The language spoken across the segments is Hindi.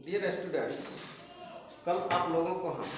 डियर स्टूडेंट्स, कल आप लोगों को हम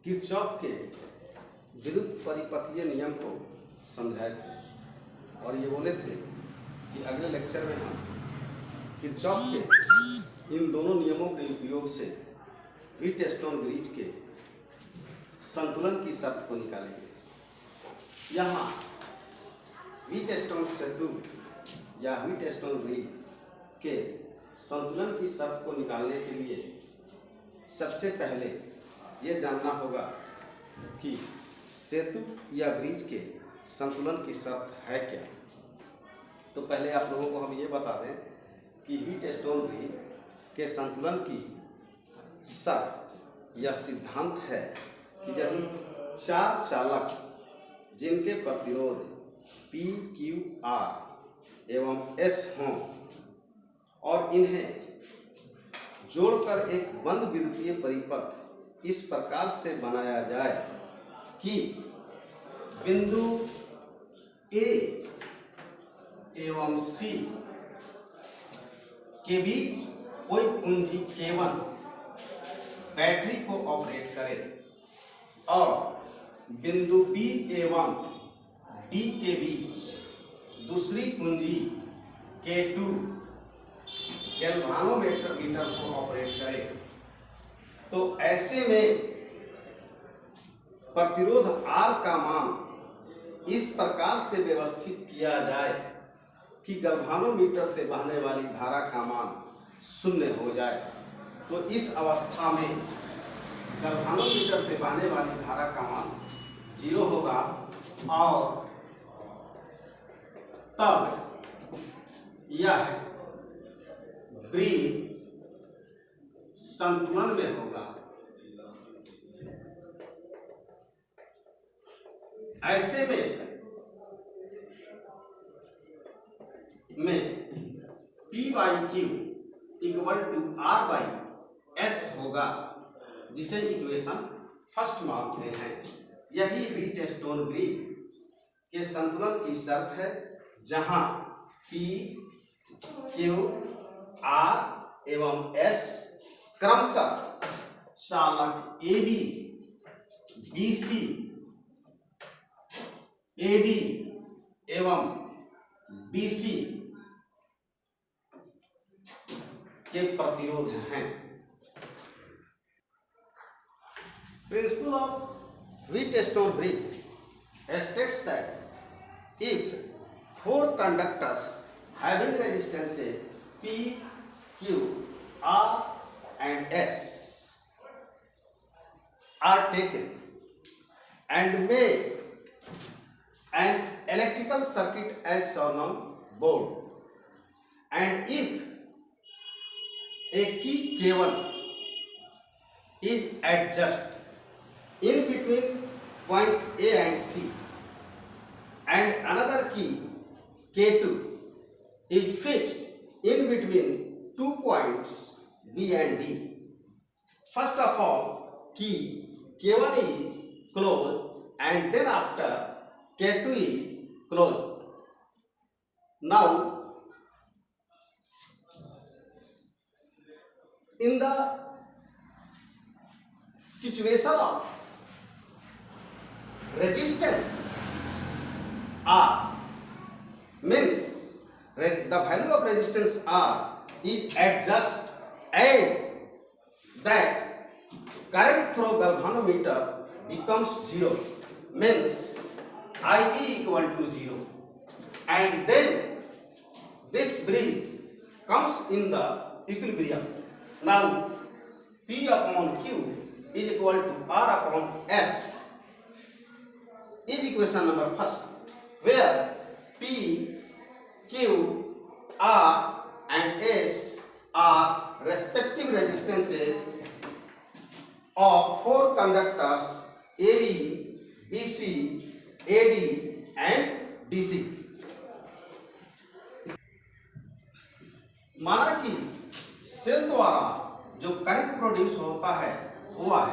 किरचॉफ के विद्युत परिपथीय नियम को समझाए थे और ये बोले थे कि अगले लेक्चर में हम किरचॉफ के इन दोनों नियमों के उपयोग से व्हीटस्टोन ब्रिज के संतुलन की शर्त को निकालेंगे। यहाँ व्हीटस्टोन सेतु या व्हीटस्टोन ब्रिज के संतुलन की शर्त को निकालने के लिए सबसे पहले ये जानना होगा कि सेतु या ब्रिज के संतुलन की शर्त है क्या। तो पहले आप लोगों को हम ये बता दें कि व्हीटस्टोन ब्रिज के संतुलन की शर्त या सिद्धांत है कि यदि चार चालक जिनके प्रतिरोध P, Q, R एवं S हों और इन्हें जोड़कर एक बंद विद्युतीय परिपथ इस प्रकार से बनाया जाए कि बिंदु A एवं C के बीच कोई कुंजी K1 बैटरी को ऑपरेट करे और बिंदु B एवं D के बीच दूसरी कुंजी K2 गैल्वानोमीटर को ऑपरेट करे, तो ऐसे में प्रतिरोध R का मान इस प्रकार से व्यवस्थित किया जाए कि गैल्वानोमीटर से बहने वाली धारा का मान 0 हो जाए। तो इस अवस्था में गैल्वानोमीटर से बहने वाली धारा का मान 0 होगा और तब यह ब्रिज संतुलन में होगा। ऐसे में P by Q equal to R by S होगा, जिसे इक्वेशन फर्स्ट मानते हैं। यही व्हीटस्टोन ब्रिज के संतुलन की शर्त है, जहां P, Q, R एवं S क्रमशः चालक AB, BC, AD एवं DC के प्रतिरोध हैं। Principal of Wheatstone bridge states that if four conductors having resistances P, Q, R and S are taken and make an electrical circuit as shown on board, and if a key K1 is adjusted in between points A and C and another key K2 is fixed in between 2 points B and D. First of all, key K1 is closed and then after K2 is closed. Now, in the situation of resistance R, means the value of resistance R is adjusted as that current through galvanometer becomes 0, means I equal to 0, and then this bridge comes in the equilibrium. Now P upon Q is equal to R upon S is equation number first, where P, Q, R and S are respective resistances of four conductors AB, BC, AD and DC. माना कि सेल द्वारा जो करंट प्रोड्यूस होता है वह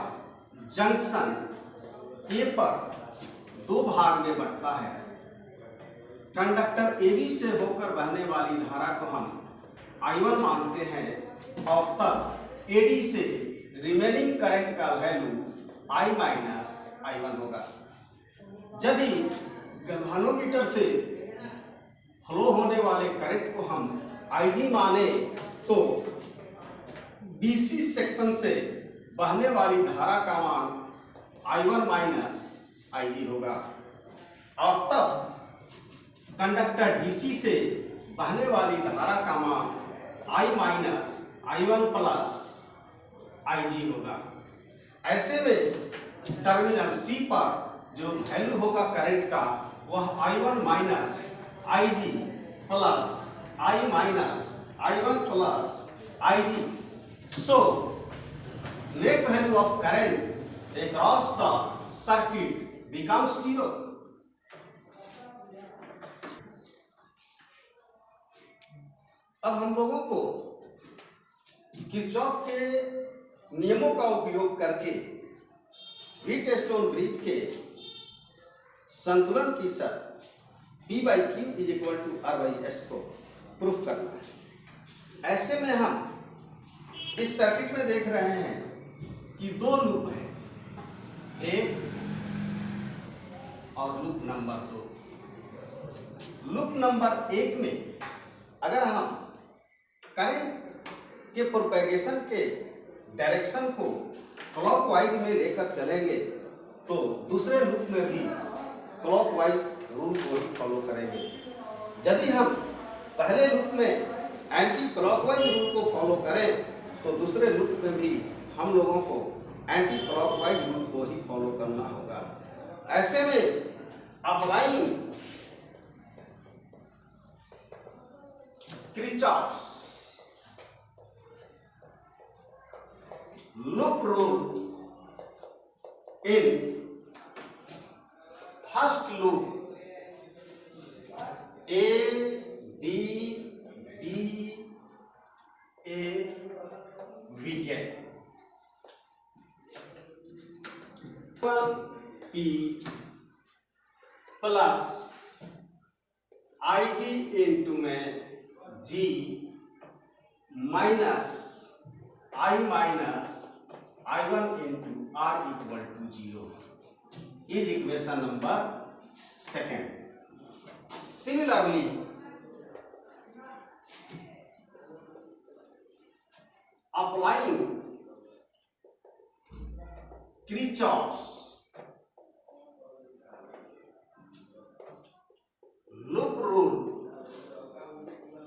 जंक्शन ए पर दो भाग में बंटता है। कंडक्टर AB से होकर बहने वाली धारा को हम I1 मानते हैं और तब AD से रिमेनिंग करंट का वैल्यू I माइनस I1 होगा। यदि गैल्वेनोमीटर से फ्लो होने वाले करंट को हम IG माने तो BC सेक्शन से बहने वाली धारा का मान I1 माइनस IG होगा और तब कंडक्टर DC से बहने वाली धारा का मान I minus I1 plus IG होगा। ऐसे में टर्मिनल C पर जो वैल्यू होगा करंट का वह I1 minus IG plus I minus I1 plus IG। So net value of current across the circuit becomes 0। अब हम लोगों को किरचॉफ के नियमों का उपयोग करके व्हीटस्टोन ब्रिज के संतुलन की शर्त P by Q is equal to R by S को प्रूफ करना है। ऐसे में हम इस सर्किट में देख रहे हैं कि दो लूप हैं, एक और लूप नंबर 2। लूप नंबर 1 में अगर हम करंट के प्रोपेगेशन के डायरेक्शन को क्लॉकवाइज में लेकर चलेंगे तो दूसरे लूप में भी क्लॉकवाइज रूल को ही फॉलो करेंगे। यदि हम पहले लूप में एंटी क्लॉकवाइज रूल को फॉलो करें तो दूसरे लूप में भी हम लोगों को एंटी क्लॉकवाइज रूल को ही फॉलो करना होगा। ऐसे में applying Kirchhoff's loop rule in first loop A, B, D, A, we get 1P plus IG into में G minus I minus I1 into R equal to 0 is equation number 2. Similarly, applying Kirchhoff's loop rule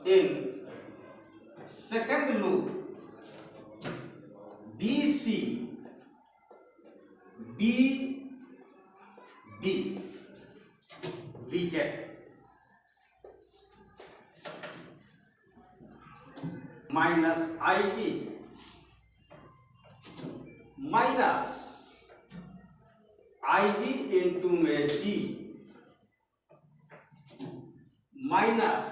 in second loop BC B B we get minus IG minus IG into में G minus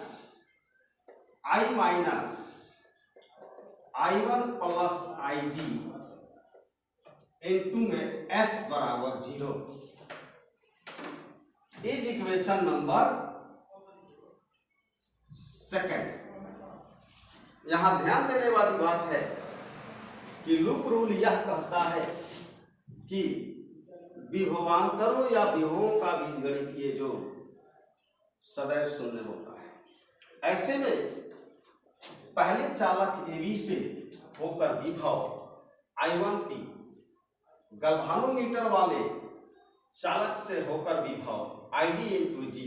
I minus I1 plus IG into में S बराबर 0 इज इक्वेशन नंबर 2। यहां ध्यान देने वाली बात है कि लूप रूल यह कहता है कि विभवांतरों या विभवों का बीजगणितीय जो सदैव शून्य होता है। ऐसे में पहले चालक AB से होकर विभव I1P गैल्वेनोमीटर वाले चालक से होकर विभव IG into G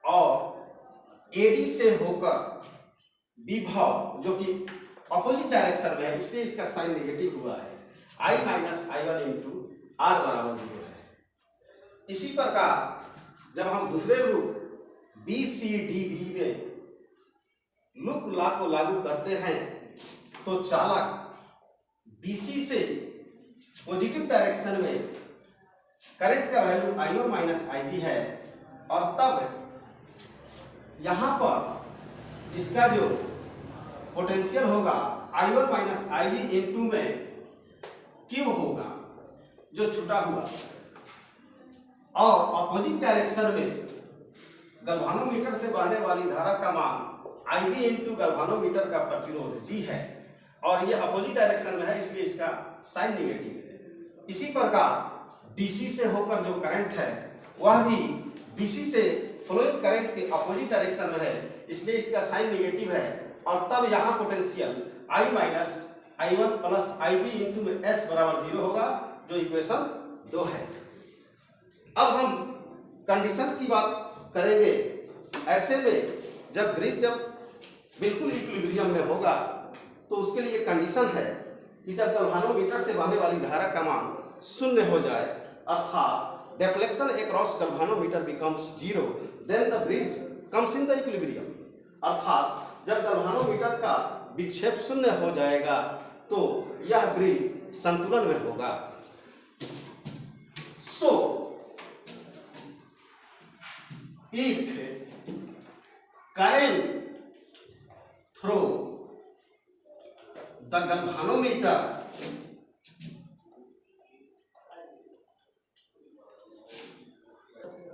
और AD से होकर विभव जो कि अपोजिट डायरेक्शन में है इसलिए इसका साइन नेगेटिव हुआ है I minus I1 into R बराबर 0 है। इसी प्रकार जब हम दूसरे लूप BCDB में लूप लॉ को लागू करते हैं तो चालक BC से पॉजिटिव डायरेक्शन में करंट का वैल्यू I1 माइनस IG है और तब यहां पर इसका जो पोटेंशियल होगा I1 माइनस IG इंटू में Q होगा जो छुटा हुआ और अपोजिट डायरेक्शन में गैल्वेनोमीटर से बहने वाली धारा का मान Ib इंटू गल्वानोमीटर का प्रतिरोध G है और ये अपोजिट डायरेक्शन में है, इसलिए इसका साइन निगेटिव है। इसी प्रकार डीसी से होकर जो करंट है वह भी डीसी से फ्लोइंग करंट के अपोजिट डायरेक्शन में है, इसलिए इसका साइन निगेटिव है। और तब यहाँ potential I minus I1 plus Ib into S बराबर 0 होगा, जो इक्वेशन 2 है। अब हम कंडीशन की बात करेंगे। ऐसे में जब ब्रिज बिल्कुल इक्विलिब्रियम में होगा तो उसके लिए कंडीशन है कि जब गल्वानोमीटर से बहने वाली धारा का मान 0 हो जाए, अर्थात deflection across galvanometer becomes 0, then the bridge comes in the equilibrium. अर्थात जब गल्वानोमीटर का विक्षेप 0 हो जाएगा तो यह ब्रिज संतुलन में होगा। So if current through the galvanometer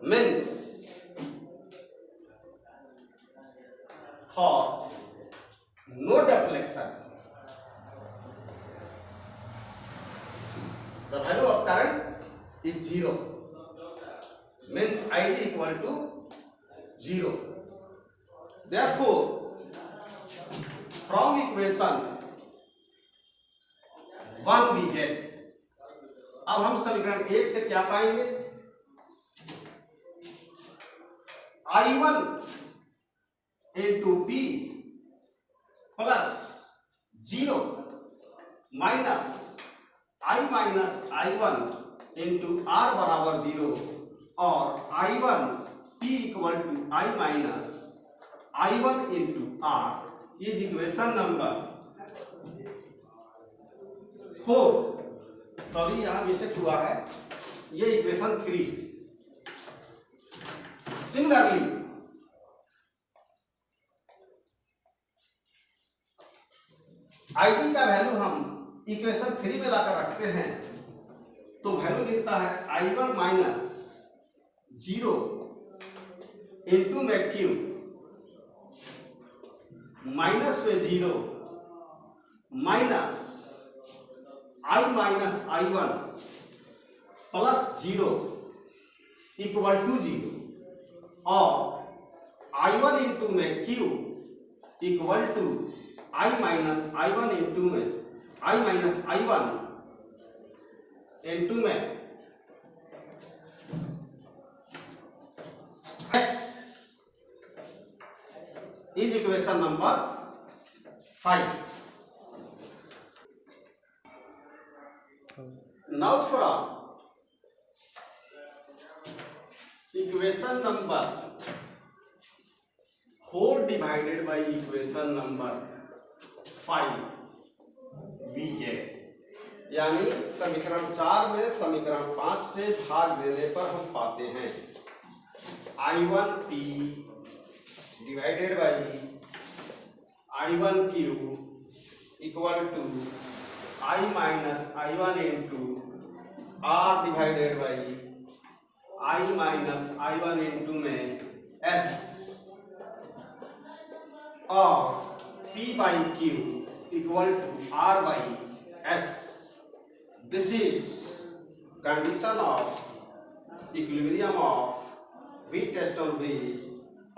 means for no deflection, the value of current is 0, means Id equal to 0. Therefore from equation 1 we get, अब हम समीकरण 1 से क्या पाएंगे? I1 into P plus 0 minus I minus I1 into R बराबर 0 और I1 P equal to I minus I1 into R is equation number 4। Sorry यहां मिस्टेक हुआ है, ये इक्वेशन 3। सिमिलरली Id का वैल्यू हम इक्वेशन 3 में लाकर रखते हैं तो वैल्यू मिलता है I1 माइनस 0 इंटू में Q माइनस में 0 minus I minus I1 plus 0 equal to 0 और I1 इंटू में Q equal to I minus I1 into में I माइनस I1 इंटू में S is equation number 5। Now from equation number 4 divided by equation number 5 we get, यानी समीकरण 4 में समीकरण 5 से भाग देने पर हम पाते हैं I1P divided by I1Q equal to I minus I1 into R divided by I minus I1 into में S और P by Q equal to R by S। This is condition of equilibrium of Wheatstone bridge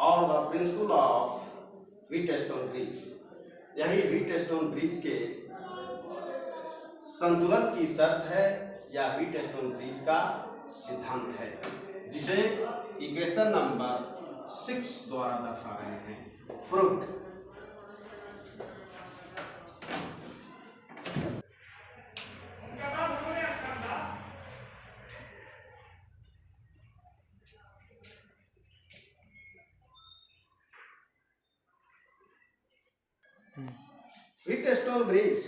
और the principle of Wheatstone bridge. यही व्हीटस्टोन ब्रिज के संतुलन की शर्त है या व्हीटस्टोन ब्रिज का सिद्धांत है, जिसे इक्वेशन नंबर 6 द्वारा दर्शा रहे हैं। प्रूव्ड। व्हीटस्टोन ब्रिज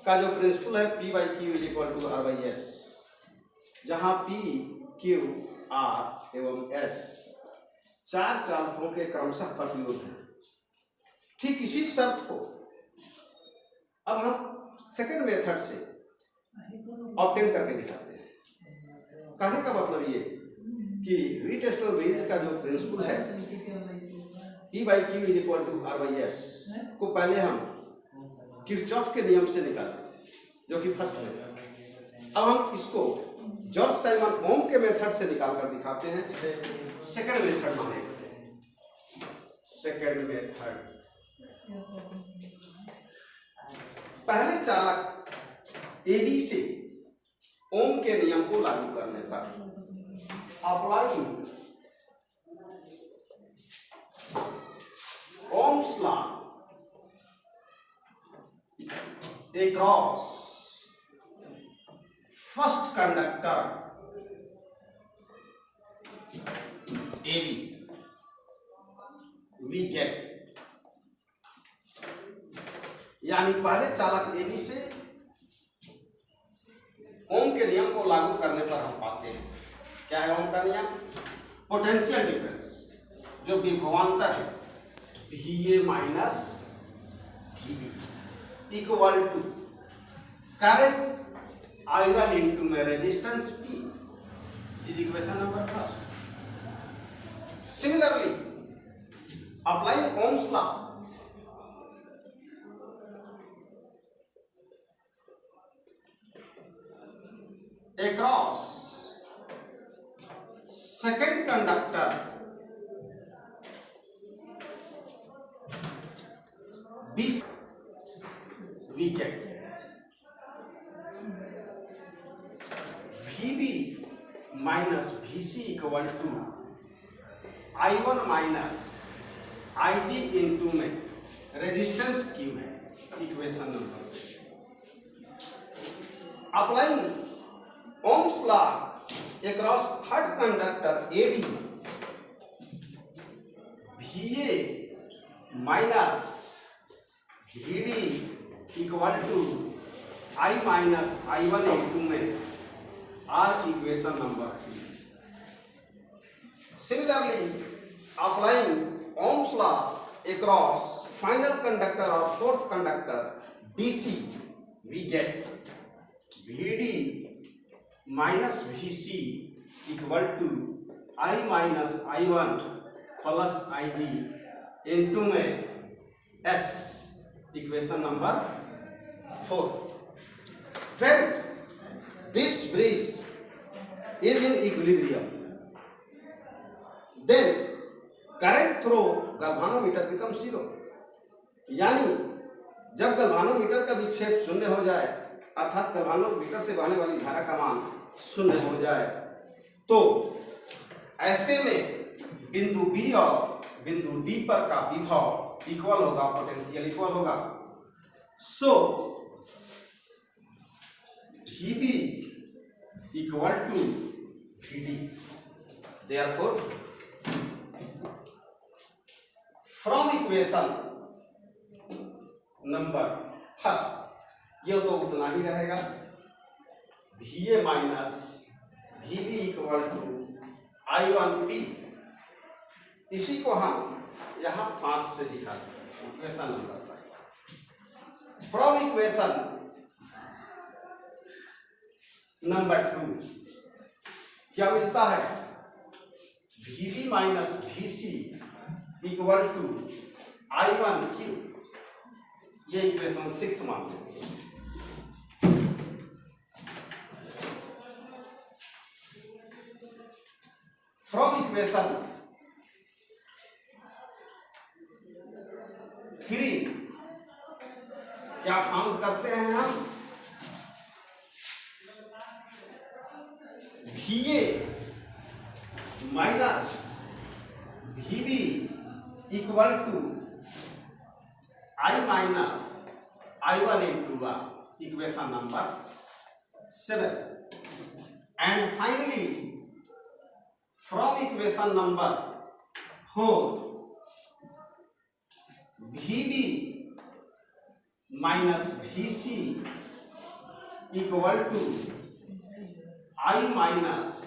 का जो प्रिंसिपल है P by Q is equal to R by S, जहां P, Q, R एवं S चार चालकों के क्रमशः प्रतिरोध हैं। ठीक इसी शर्त को अब हम सेकेंड मेथड से ऑब्टेन करके दिखाते हैं। कहने का मतलब ये कि व्हीटस्टोन ब्रिज का जो प्रिंसिपल है P by Q is equal to R by S को पहले हम किरचॉफ के नियम से निकालें, जो कि फर्स्ट में। अब हम इसको जॉर्ज साइमन ओम के मेथड से निकाल कर दिखाते हैं, जिसे सेकंड मेथड मानेंगे। सेकंड मेथड, पहले चालक AB से ओम के नियम को लागू करने पर applying Ohm's law across first conductor AB, we get, यानी पहले चालक AB से ओम के नियम को लागू करने पर हम पाते हैं, क्या है ओम का नियम? पोटेंशियल डिफरेंस, जो विभवांतर है VA minus VB equal to current I1 into में resistance P is equation number first. Similarly applying Ohm's law across second conductor B, we get VB minus VC equal to I1 minus IG into में रेजिस्टेंस Q है, equation number 6। Applying Ohm's law across third conductor AD, VA minus VD equal to I minus I1 into में R, equation number 3। Similarly applying Ohm's law across final conductor or fourth conductor DC, we get VD minus VC equal to I minus I1 plus IG into में S, equation number 4। When this bridge is in equilibrium, then current through galvanometer becomes 0, यानी जब गल्वानोमीटर का विक्षेप शून्य हो जाए, अर्थात गल्वानोमीटर से बहने वाली धारा का मान शून्य हो जाए, तो ऐसे में बिंदु B और बिंदु D पर का विभव इक्वल होगा, पोटेंशियल इक्वल होगा। So VB equal to VD, therefore from equation number first, ये तो उतना ही रहेगा, VA minus VB equal to I1P, इसी को हम यहाँ 5 से दिखा equation number 5। From equation number 2 क्या मिलता है? VB minus VC equal to I1Q, ये इक्वेशन 6 मान लेंगे। फ्रॉम इक्वेशन 3 क्या फाउंड करते हैं हम? VA minus VB equal to I minus I1 into equation number 7। And finally from equation number 4 VB minus VC equal to I minus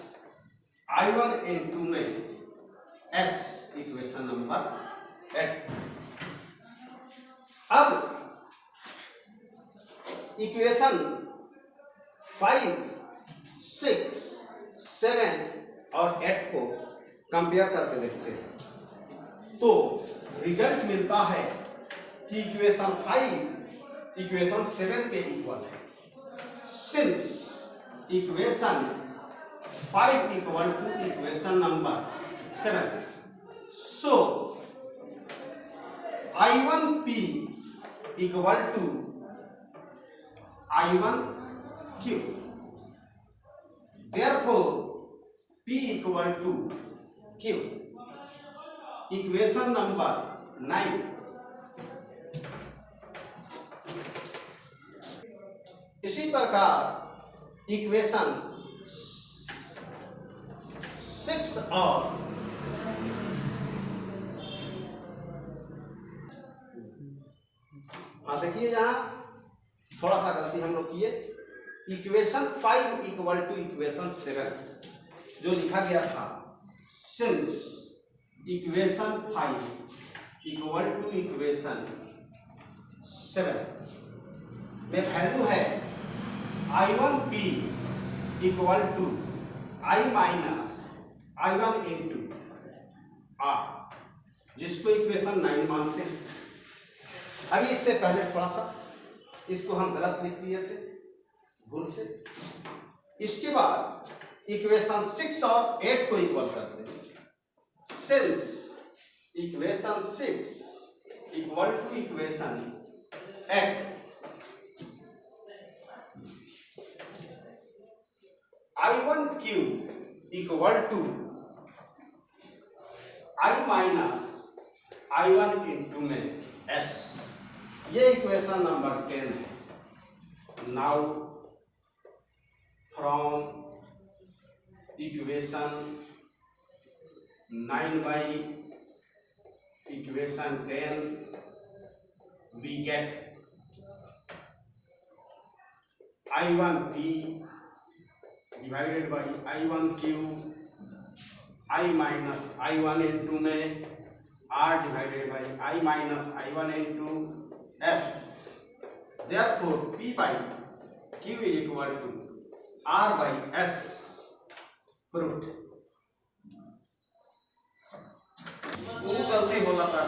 I1 into में S, इक्वेशन नंबर 8। अब इक्वेशन 5, 6, 7 और 8 को कंपेयर करके देखते हैं, तो रिजल्ट मिलता है कि इक्वेशन 5 इक्वेशन 7 के इक्वल है। Since equation 5 equal to equation number 7, so I1P equal to I1Q, therefore P equal to Q। Equation number 9, इसी प्रकार इक्वेशन 6 और देखिए यहां थोड़ा सा गलती हम लोग किए। इक्वेशन 5 इक्वल टू इक्वेशन 7 जो लिखा गया था, since equation 5 equal to equation 7 में वैल्यू है I1P equal to I minus I1 into R, जिसको इक्वेशन 9 मानते हैं। अभी इससे पहले थोड़ा सा इसको हम गलत लिख दिए थे भूल से। इसके बाद इक्वेशन 6 और 8 को इक्वल करते हैं। Since equation 6 equal to equation 8, I1Q equal to I minus I1 into में S, ये इक्वेशन नंबर 10 है। Now from equation 9 by equation 10 we get I1P divided by I1Q, I minus I1 into में R divided by I minus I1 into F। Therefore P by Q is equal to R by S proved. वो गलती होला था।